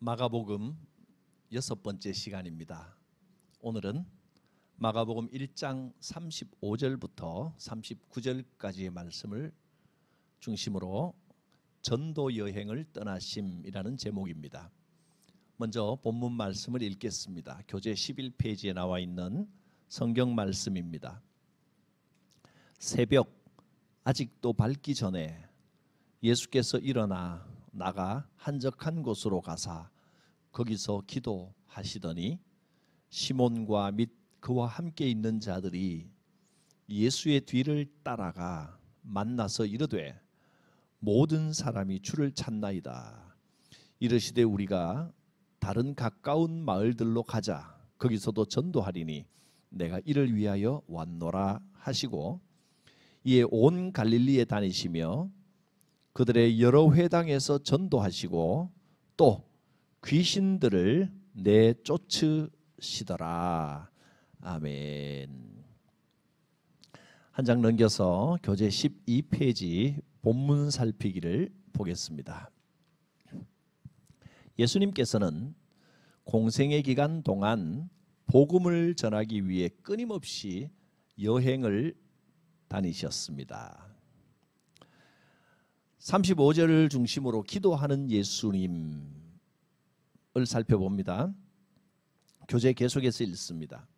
마가복음 6번째 시간입니다. 오늘은 마가복음 1장 35절부터 39절까지의 말씀을 중심으로 전도 여행을 떠나심이라는 제목입니다. 먼저 본문 말씀을 읽겠습니다. 교재 11페이지에 나와 있는 성경 말씀입니다. 새벽 아직도 밝기 전에 예수께서 일어나 나가 한적한 곳으로 가사 거기서 기도하시더니 시몬과 및 그와 함께 있는 자들이 예수의 뒤를 따라가 만나서 이르되 모든 사람이 주를 찾나이다. 이르시되 우리가 다른 가까운 마을들로 가자. 거기서도 전도하리니 내가 이를 위하여 왔노라 하시고 이에 온 갈릴리에 다니시며 그들의 여러 회당에서 전도하시고 또 귀신들을 내쫓으시더라. 아멘. 한 장 넘겨서 교재 12페이지 본문 살피기를 보겠습니다. 예수님께서는 공생의 기간 동안 복음을 전하기 위해 끊임없이 여행을 다니셨습니다. 35절을 중심으로 기도하는 예수님을 살펴봅니다. 교재 계속해서 읽습니다.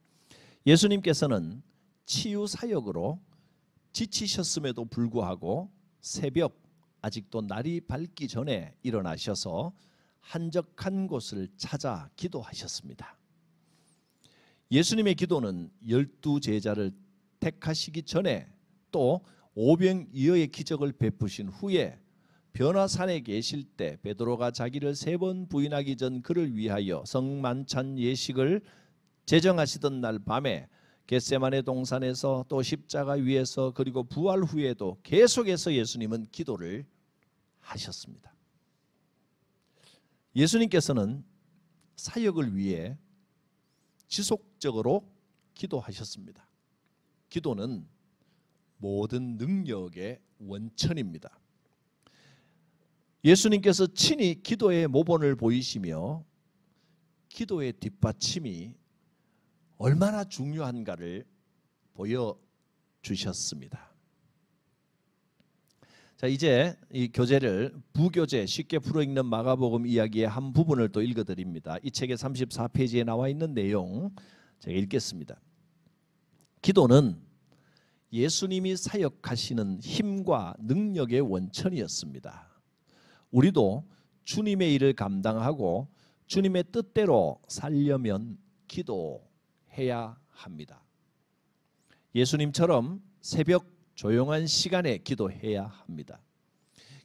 예수님께서는 치유 사역으로 지치셨음에도 불구하고 새벽 아직도 날이 밝기 전에 일어나셔서 한적한 곳을 찾아 기도하셨습니다. 예수님의 기도는 12제자를 택하시기 전에 또 오병이어의 기적을 베푸신 후에 변화산에 계실 때 베드로가 자기를 3번 부인하기 전 그를 위하여 성만찬 예식을 제정하시던 날 밤에 겟세마네 동산에서 또 십자가 위에서 그리고 부활 후에도 계속해서 예수님은 기도를 하셨습니다. 예수님께서는 사역을 위해 지속적으로 기도하셨습니다. 기도는 모든 능력의 원천입니다. 예수님께서 친히 기도의 모본을 보이시며 기도의 뒷받침이 얼마나 중요한가를 보여주셨습니다. 자, 이제 이 교재를 부교재 쉽게 풀어 읽는 마가복음 이야기의 한 부분을 또 읽어드립니다. 이 책의 34페이지에 나와 있는 내용 제가 읽겠습니다. 기도는 예수님이 사역하시는 힘과 능력의 원천이었습니다. 우리도 주님의 일을 감당하고 주님의 뜻대로 살려면 기도해야 합니다. 예수님처럼 새벽 조용한 시간에 기도해야 합니다.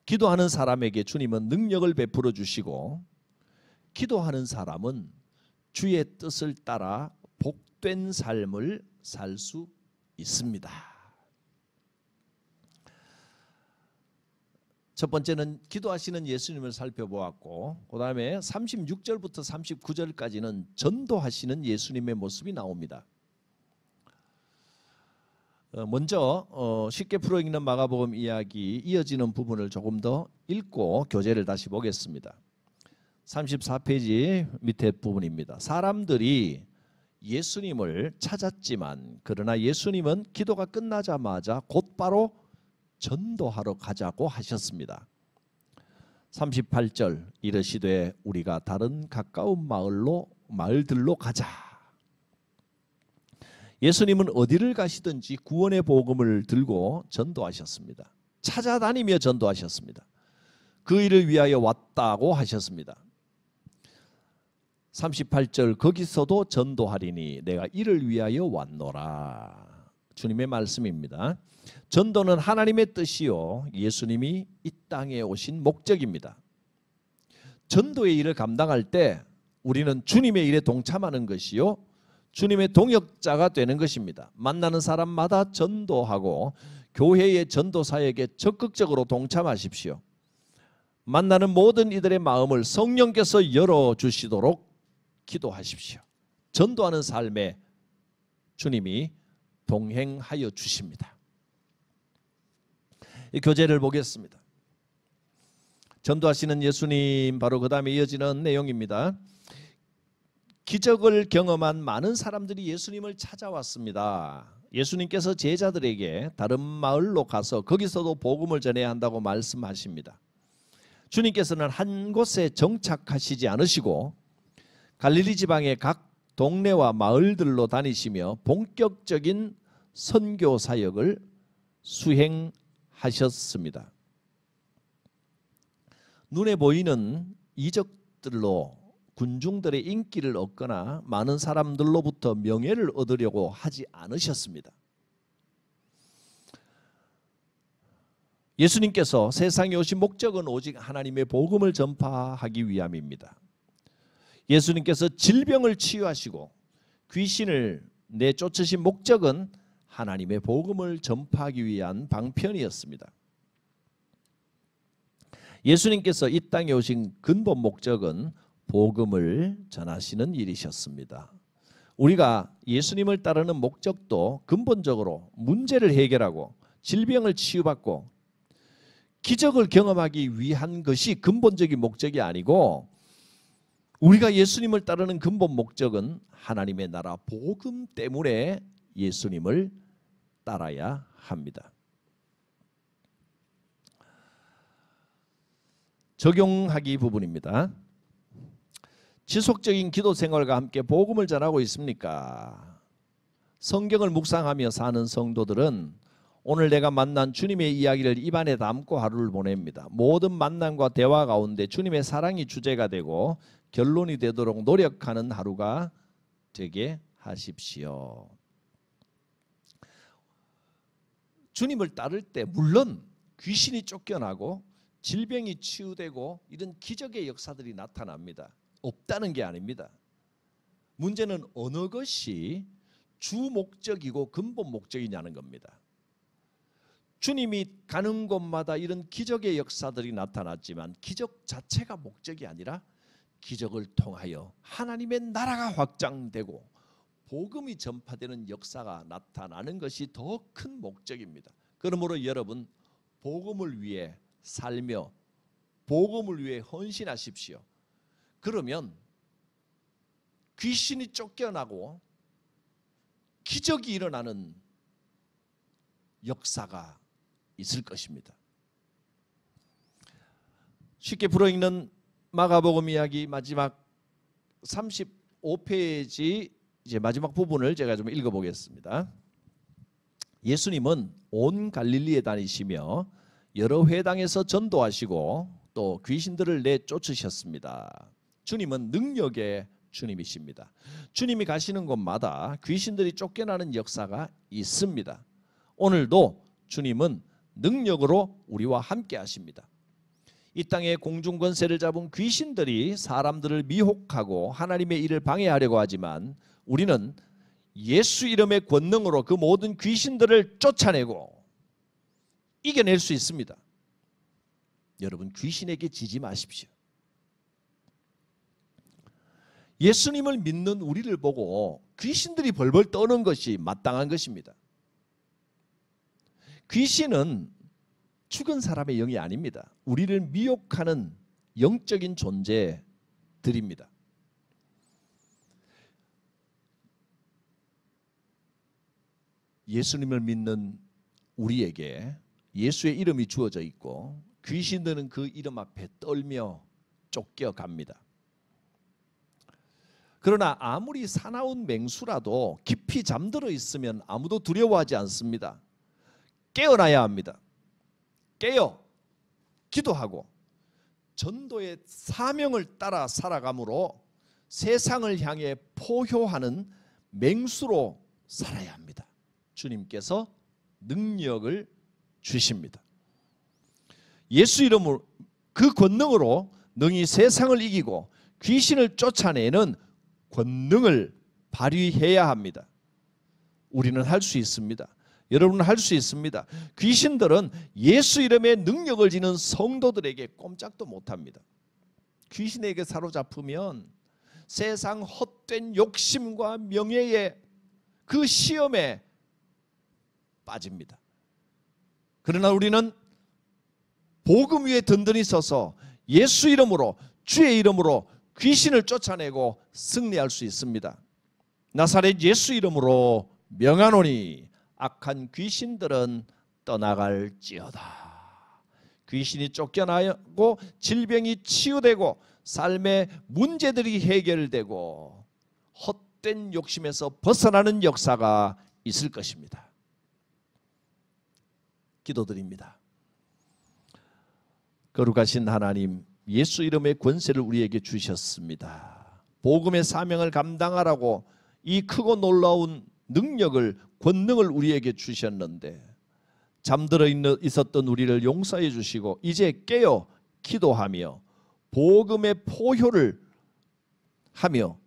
기도하는 사람에게 주님은 능력을 베풀어 주시고 기도하는 사람은 주의 뜻을 따라 복된 삶을 살 수 있습니다. 첫 번째는 기도하시는 예수님을 살펴보았고 그 다음에 36절부터 39절까지는 전도하시는 예수님의 모습이 나옵니다. 먼저 쉽게 풀어 읽는 마가복음 이야기 이어지는 부분을 조금 더 읽고 교재를 다시 보겠습니다. 34페이지 밑에 부분입니다. 사람들이 예수님을 찾았지만 그러나 예수님은 기도가 끝나자마자 곧바로 전도하러 가자고 하셨습니다. 38절 이르시되 우리가 다른 가까운 마을들로 가자. 예수님은 어디를 가시든지 구원의 복음을 들고 전도하셨습니다. 찾아다니며 전도하셨습니다. 그 일을 위하여 왔다고 하셨습니다. 38절 거기서도 전도하리니 내가 이를 위하여 왔노라. 주님의 말씀입니다. 전도는 하나님의 뜻이요 예수님이 이 땅에 오신 목적입니다. 전도의 일을 감당할 때 우리는 주님의 일에 동참하는 것이요 주님의 동역자가 되는 것입니다. 만나는 사람마다 전도하고 교회의 전도 사역에 적극적으로 동참하십시오. 만나는 모든 이들의 마음을 성령께서 열어주시도록 기도하십시오. 전도하는 삶에 주님이 동행하여 주십니다. 이 교재를 보겠습니다. 전도하시는 예수님, 바로 그 다음에 이어지는 내용입니다. 기적을 경험한 많은 사람들이 예수님을 찾아왔습니다. 예수님께서 제자들에게 다른 마을로 가서 거기서도 복음을 전해야 한다고 말씀하십니다. 주님께서는 한 곳에 정착하시지 않으시고 갈릴리 지방의 각 동네와 마을들로 다니시며 본격적인 선교 사역을 수행하셨습니다. 눈에 보이는 이적들로 군중들의 인기를 얻거나 많은 사람들로부터 명예를 얻으려고 하지 않으셨습니다. 예수님께서 세상에 오신 목적은 오직 하나님의 복음을 전파하기 위함입니다. 예수님께서 질병을 치유하시고 귀신을 내쫓으신 목적은 하나님의 복음을 전파하기 위한 방편이었습니다. 예수님께서 이 땅에 오신 근본 목적은 복음을 전하시는 일이셨습니다. 우리가 예수님을 따르는 목적도 근본적으로 문제를 해결하고 질병을 치유받고 기적을 경험하기 위한 것이 근본적인 목적이 아니고, 우리가 예수님을 따르는 근본 목적은 하나님의 나라 복음 때문에 예수님을 따라야 합니다. 적용하기 부분입니다. 지속적인 기도 생활과 함께 복음을 전하고 있습니까? 성경을 묵상하며 사는 성도들은 오늘 내가 만난 주님의 이야기를 입안에 담고 하루를 보냅니다. 모든 만남과 대화 가운데 주님의 사랑이 주제가 되고 결론이 되도록 노력하는 하루가 되게 하십시오. 주님을 따를 때 물론 귀신이 쫓겨나고 질병이 치유되고 이런 기적의 역사들이 나타납니다. 없다는 게 아닙니다. 문제는 어느 것이 주 목적이고 근본 목적이냐는 겁니다. 주님이 가는 곳마다 이런 기적의 역사들이 나타났지만 기적 자체가 목적이 아니라 기적을 통하여 하나님의 나라가 확장되고 복음이 전파되는 역사가 나타나는 것이 더 큰 목적입니다. 그러므로 여러분, 복음을 위해 살며 복음을 위해 헌신하십시오. 그러면 귀신이 쫓겨나고 기적이 일어나는 역사가 있을 것입니다. 쉽게 풀어읽는 마가복음 이야기 마지막 35페이지 이제 마지막 부분을 제가 좀 읽어보겠습니다. 예수님은 온 갈릴리에 다니시며 여러 회당에서 전도하시고 또 귀신들을 내쫓으셨습니다. 주님은 능력의 주님이십니다. 주님이 가시는 곳마다 귀신들이 쫓겨나는 역사가 있습니다. 오늘도 주님은 능력으로 우리와 함께 하십니다. 이 땅에 공중 권세를 잡은 귀신들이 사람들을 미혹하고 하나님의 일을 방해하려고 하지만 우리는 예수 이름의 권능으로 그 모든 귀신들을 쫓아내고 이겨낼 수 있습니다. 여러분, 귀신에게 지지 마십시오. 예수님을 믿는 우리를 보고 귀신들이 벌벌 떠는 것이 마땅한 것입니다. 귀신은 죽은 사람의 영이 아닙니다. 우리를 미혹하는 영적인 존재들입니다. 예수님을 믿는 우리에게 예수의 이름이 주어져 있고 귀신들은 그 이름 앞에 떨며 쫓겨갑니다. 그러나 아무리 사나운 맹수라도 깊이 잠들어 있으면 아무도 두려워하지 않습니다. 깨어나야 합니다. 깨어 기도하고 전도의 사명을 따라 살아감으로 세상을 향해 포효하는 맹수로 살아야 합니다. 주님께서 능력을 주십니다. 예수 이름으로 그 권능으로 능히 세상을 이기고 귀신을 쫓아내는 권능을 발휘해야 합니다. 우리는 할 수 있습니다. 여러분은 할 수 있습니다. 귀신들은 예수 이름의 능력을 지닌 성도들에게 꼼짝도 못합니다. 귀신에게 사로잡히면 세상 헛된 욕심과 명예의 그 시험에 빠집니다. 그러나 우리는 복음 위에 든든히 서서 예수 이름으로, 주의 이름으로 귀신을 쫓아내고 승리할 수 있습니다. 나사렛 예수 이름으로 명하노니 악한 귀신들은 떠나갈지어다. 귀신이 쫓겨나고 질병이 치유되고 삶의 문제들이 해결되고 헛된 욕심에서 벗어나는 역사가 있을 것입니다. 기도드립니다. 거룩하신 하나님, 예수 이름의 권세를 우리에게 주셨습니다. 복음의 사명을 감당하라고 이 크고 놀라운 능력을, 권능을 우리에게 주셨는데 잠들어 있었던 우리를 용서해 주시고 이제 깨어 기도하며 복음의 포효를 하며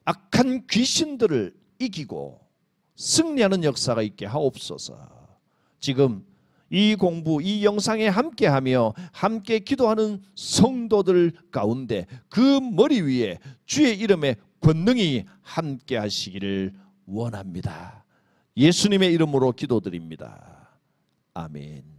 악한 귀신들을 이기고 승리하는 역사가 있게 하옵소서. 지금 이 공부, 이 영상에 함께하며 함께 기도하는 성도들 가운데 그 머리 위에 주의 이름의 권능이 함께 하시기를 원합니다. 예수님의 이름으로 기도드립니다. 아멘.